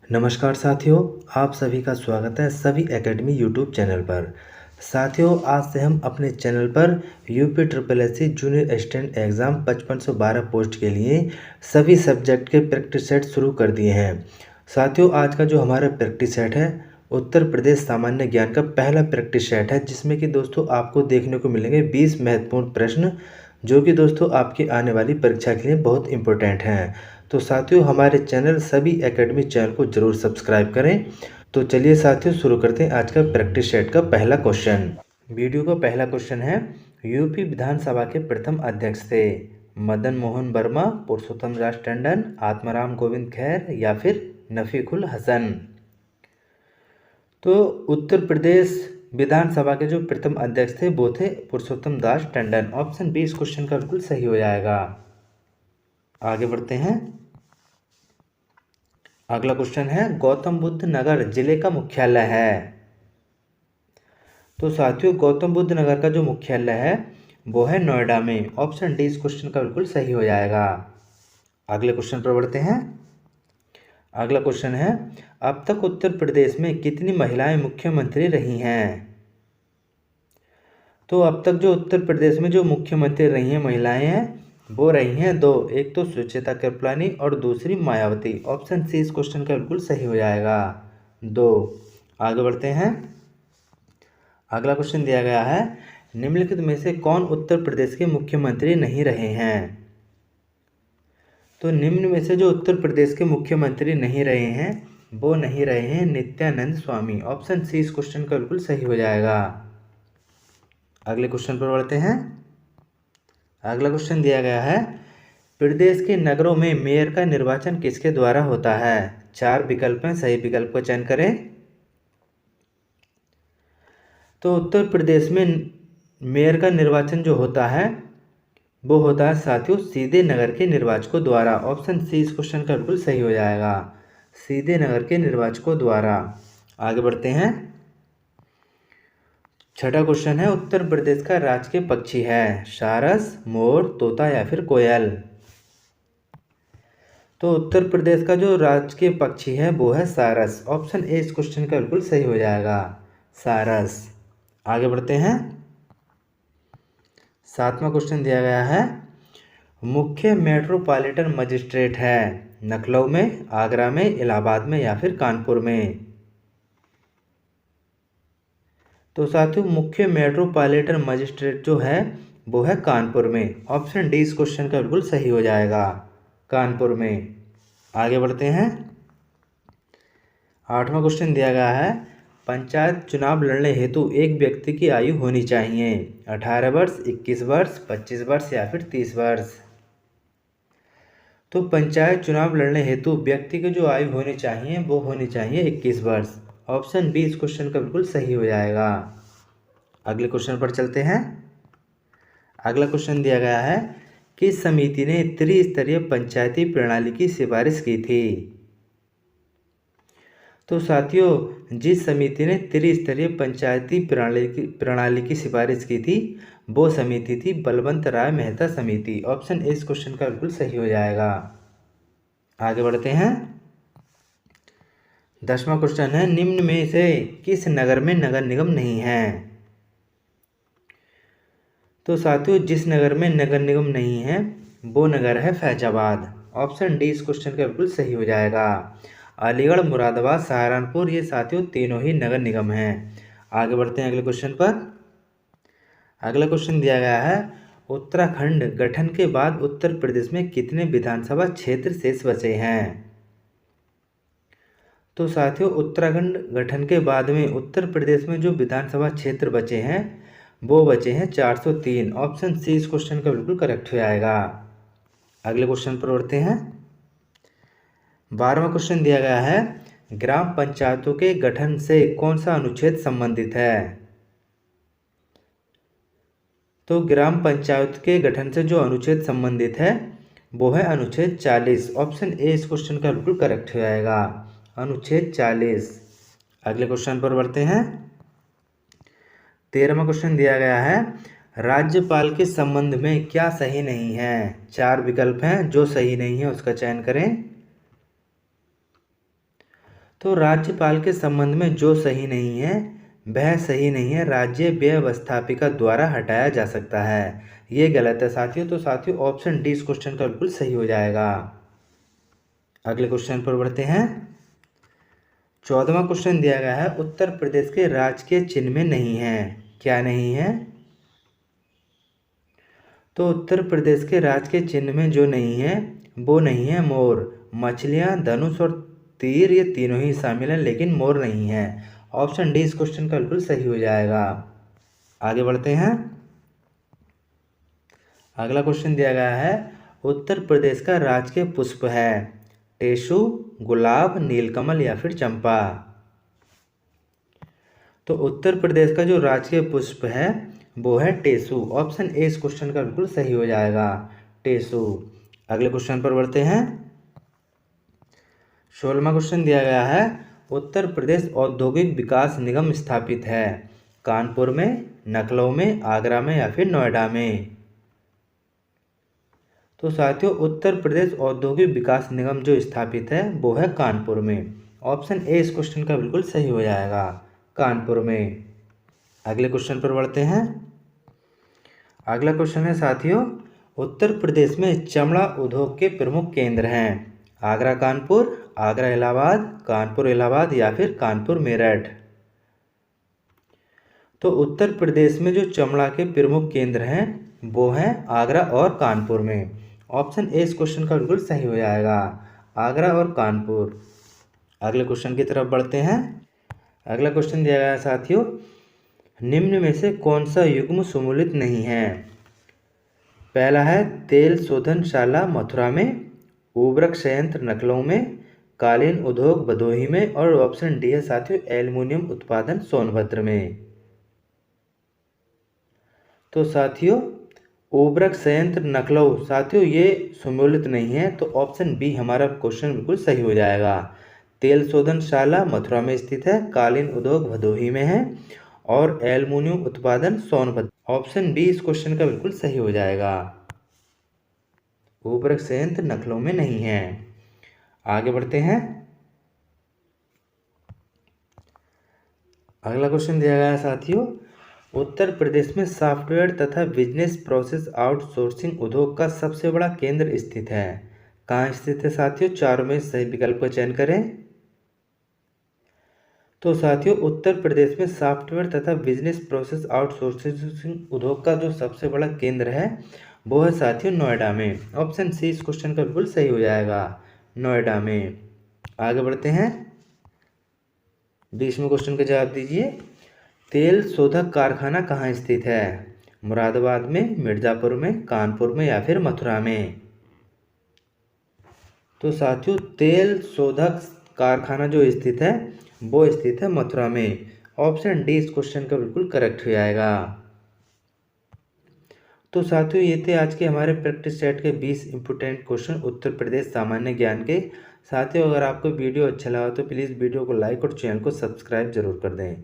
नमस्कार साथियों, आप सभी का स्वागत है सभी एकेडमी यूट्यूब चैनल पर। साथियों, आज से हम अपने चैनल पर UP triple S C junior assistant exam 5512 post के लिए सभी सब्जेक्ट के प्रैक्टिस सेट शुरू कर दिए हैं। साथियों, आज का जो हमारा प्रैक्टिस सेट है उत्तर प्रदेश सामान्य ज्ञान का पहला प्रैक्टिस सेट है, जिसमें कि दोस्तों आपको देखने को मिलेंगे 20 महत्वपूर्ण प्रश्न, जो कि दोस्तों आपकी आने वाली परीक्षा के लिए बहुत इंपॉर्टेंट हैं। तो साथियों, हमारे चैनल सभी एकेडमी चैनल को जरूर सब्सक्राइब करें। तो चलिए साथियों, शुरू करते हैं आज का प्रैक्टिस सेट का पहला क्वेश्चन। वीडियो का पहला क्वेश्चन है, यूपी विधानसभा के प्रथम अध्यक्ष थे मदन मोहन वर्मा, पुरुषोत्तम राज टंडन, आत्माराम गोविंद खैर या फिर नफीकुल हसन। तो उत्तर प्रदेश विधानसभा के जो प्रथम अध्यक्ष थे वो थे पुरुषोत्तम दास टंडन। ऑप्शन बी इस क्वेश्चन का बिल्कुल सही हो जाएगा। आगे बढ़ते हैं। अगला क्वेश्चन है, गौतम बुद्ध नगर जिले का मुख्यालय है। तो साथियों, गौतम बुद्ध नगर का जो मुख्यालय है वो है नोएडा में। ऑप्शन डी इस क्वेश्चन का बिल्कुल सही हो जाएगा। अगले क्वेश्चन पर बढ़ते हैं। अगला क्वेश्चन है, अब तक उत्तर प्रदेश में कितनी महिलाएं मुख्यमंत्री रही हैं। तो अब तक जो उत्तर प्रदेश में जो मुख्यमंत्री रही हैं महिलाएं हैं वो रही हैं दो, एक तो सुचेता कृपलानी और दूसरी मायावती। ऑप्शन सी इस क्वेश्चन का बिल्कुल सही हो जाएगा, दो। आगे बढ़ते हैं। अगला क्वेश्चन दिया गया है, निम्नलिखित में से कौन उत्तर प्रदेश के मुख्यमंत्री नहीं रहे हैं। तो निम्न में से जो उत्तर प्रदेश के मुख्यमंत्री नहीं रहे हैं वो नहीं रहे हैं नित्यानंद स्वामी। ऑप्शन सी इस क्वेश्चन का बिल्कुल सही हो जाएगा। अगले क्वेश्चन पर बढ़ते हैं। अगला क्वेश्चन दिया गया है, प्रदेश के नगरों में मेयर का निर्वाचन किसके द्वारा होता है। चार विकल्प हैं, सही विकल्प का चयन करें। तो उत्तर प्रदेश में मेयर का निर्वाचन जो होता है वो होता है साथियों सीधे नगर के निर्वाचकों द्वारा। ऑप्शन सी इस क्वेश्चन का बिल्कुल सही हो जाएगा, सीधे नगर के निर्वाचकों द्वारा। आगे बढ़ते हैं। छठा क्वेश्चन है, उत्तर प्रदेश का राजकीय पक्षी है सारस, मोर, तोता या फिर कोयल। तो उत्तर प्रदेश का जो राजकीय पक्षी है वो है सारस। ऑप्शन ए इस क्वेश्चन का बिल्कुल सही हो जाएगा, सारस। आगे बढ़ते हैं। सातवां क्वेश्चन दिया गया है, मुख्य मेट्रोपॉलिटन मजिस्ट्रेट है लखनऊ में, आगरा में, इलाहाबाद में या फिर कानपुर में। तो साथियों, मुख्य मेट्रोपॉलिटन मजिस्ट्रेट जो है वो है कानपुर में। ऑप्शन डी इस क्वेश्चन का बिल्कुल सही हो जाएगा, कानपुर में। आगे बढ़ते हैं। आठवां क्वेश्चन दिया गया है, पंचायत चुनाव लड़ने हेतु एक व्यक्ति की आयु होनी चाहिए 18 वर्ष, 21 वर्ष, 25 वर्ष या फिर 30 वर्ष। तो पंचायत चुनाव लड़ने हेतु व्यक्ति की जो आयु होनी चाहिए वो होनी चाहिए 21 वर्ष। ऑप्शन बी इस क्वेश्चन का बिल्कुल सही हो जाएगा। अगले क्वेश्चन पर चलते हैं। अगला क्वेश्चन दिया गया है, किस समिति ने त्रिस्तरीय पंचायती प्रणाली की सिफारिश की थी। तो साथियों, जिस समिति ने त्रिस्तरीय पंचायती प्रणाली की सिफारिश की थी वो समिति थी बलवंत राय मेहता समिति। ऑप्शन ए इस क्वेश्चन का बिल्कुल सही हो जाएगा। आगे बढ़ते हैं। 10वां क्वेश्चन है, निम्न में से किस नगर में नगर निगम नहीं है। तो साथियों, जिस नगर में नगर निगम नहीं है वो नगर है फैजाबाद। ऑप्शन डी इस क्वेश्चन का बिल्कुल सही हो जाएगा। अलीगढ़, मुरादाबाद, सहारनपुर ये साथियों तीनों ही नगर निगम हैं। आगे बढ़ते हैं अगले क्वेश्चन पर। अगला क्वेश्चन दिया गया है, उत्तराखंड गठन के बाद उत्तर प्रदेश में कितने विधानसभा क्षेत्र शेष बचे हैं। तो साथियों, उत्तराखंड गठन के बाद में उत्तर प्रदेश में जो विधानसभा क्षेत्र बचे हैं वो बचे हैं 403। ऑप्शन सी इस क्वेश्चन का बिल्कुल करेक्ट हो जाएगा। अगले क्वेश्चन पर बढ़ते हैं। 12वां क्वेश्चन दिया गया है, ग्राम पंचायतों के गठन से कौन सा अनुच्छेद संबंधित है। तो ग्राम पंचायत के गठन से जो अनुच्छेद संबंधित है वो है अनुच्छेद 40। ऑप्शन ए इस क्वेश्चन का बिल्कुल करेक्ट हो जाएगा, अनुच्छेद 40। अगले क्वेश्चन पर बढ़ते हैं। 13वां क्वेश्चन दिया गया है, राज्यपाल के संबंध में क्या सही नहीं है। चार विकल्प हैं, जो सही नहीं है उसका चयन करें। तो राज्यपाल के संबंध में जो सही नहीं है वह सही नहीं है, राज्य व्यवस्थापिका द्वारा हटाया जा सकता है, ये गलत है साथियों। तो साथियों ऑप्शन डी इस क्वेश्चन का बिल्कुल सही हो जाएगा। अगले क्वेश्चन पर बढ़ते हैं। 14वां क्वेश्चन दिया गया है, उत्तर प्रदेश के राजकीय चिन्ह में नहीं है, क्या नहीं है? तो उत्तर प्रदेश के राजकीय चिन्ह में जो नहीं है वो नहीं है मोर, मछलियां, धनुष और तीर, ये तीनों ही शामिल हैं लेकिन मोर नहीं है। ऑप्शन डी इस क्वेश्चन का बिल्कुल सही हो जाएगा। आगे बढ़ते हैं। अगला क्वेश्चन दिया गया है, उत्तर प्रदेश का राजकीय पुष्प है टेसु, गुलाब, नीलकमल या फिर चंपा। तो उत्तर प्रदेश का जो राजकीय पुष्प है वो है टेसु। ऑप्शन ए इस क्वेश्चन का बिल्कुल सही हो जाएगा, टेसु। अगले क्वेश्चन पर बढ़ते हैं। 16वां क्वेश्चन दिया गया है, उत्तर प्रदेश औद्योगिक विकास निगम स्थापित है कानपुर में, लखनऊ में, आगरा में या फिर नोएडा में। तो साथियों उत्तर प्रदेश औद्योगिक विकास निगम जो स्थापित है वो है कानपुर में। ऑप्शन ए इस क्वेश्चन का बिल्कुल सही हो जाएगा, कानपुर में। अगले क्वेश्चन पर बढ़ते हैं। अगला क्वेश्चन है साथियों, उत्तर प्रदेश में चमड़ा उद्योग के प्रमुख केंद्र हैं आगरा कानपुर, आगरा इलाहाबाद, कानपुर इलाहाबाद या फिर कानपुर मेरठ। तो उत्तर प्रदेश में जो चमड़ा के प्रमुख केंद्र हैं वो हैं आगरा और कानपुर में। ऑप्शन ए इस क्वेश्चन का बिल्कुल सही हो जाएगा, आगरा और कानपुर। अगले क्वेश्चन की तरफ बढ़ते हैं। अगला क्वेश्चन दिया गया है साथियों, निम्न में से कौन सा युग्म सम्मिलित नहीं है? पहला है तेल शोधनशाला मथुरा में, उर्वरक संयंत्र लखनऊ में, कालीन उद्योग भदोही में, और ऑप्शन डी है साथियों एल्युमिनियम उत्पादन सोनभद्र में। तो साथियों उर्वरक संयंत्र लखनऊ साथियों ये सम्मिलित नहीं है, तो ऑप्शन बी हमारा क्वेश्चन बिल्कुल सही हो जाएगा। तेल शोधनशाला मथुरा में स्थित है, कालीन उद्योग भदोही में है और एल्युमिनियम उत्पादन सोनभद्र। ऑप्शन बी इस क्वेश्चन का बिल्कुल सही हो जाएगा, उर्वरक संयंत्र लखनऊ में नहीं है। आगे बढ़ते हैं। अगला क्वेश्चन दिया गया है साथियों, उत्तर प्रदेश में सॉफ्टवेयर तथा बिजनेस प्रोसेस आउटसोर्सिंग उद्योग का सबसे बड़ा केंद्र स्थित है, कहाँ स्थित है साथियों? चारों में सही विकल्प का चयन करें। तो साथियों उत्तर प्रदेश में सॉफ्टवेयर तथा बिजनेस प्रोसेस आउटसोर्सिंग उद्योग का जो सबसे बड़ा केंद्र है वो है साथियों नोएडा में। ऑप्शन सी इस क्वेश्चन का बिल्कुल सही हो जाएगा, नोएडा में। आगे बढ़ते हैं। 20वें क्वेश्चन का जवाब दीजिए, तेल शोधक कारखाना कहाँ स्थित है? मुरादाबाद में, मिर्ज़ापुर में, कानपुर में या फिर मथुरा में। तो साथियों तेल शोधक कारखाना जो स्थित है वो स्थित है मथुरा में। ऑप्शन डी इस क्वेश्चन का बिल्कुल करेक्ट हो जाएगा। तो साथियों ये थे आज के हमारे प्रैक्टिस सेट के 20 इंपोर्टेंट क्वेश्चन उत्तर प्रदेश सामान्य ज्ञान के। साथियों अगर आपको वीडियो अच्छा लगा तो प्लीज़ वीडियो को लाइक और चैनल को सब्सक्राइब जरूर कर दें।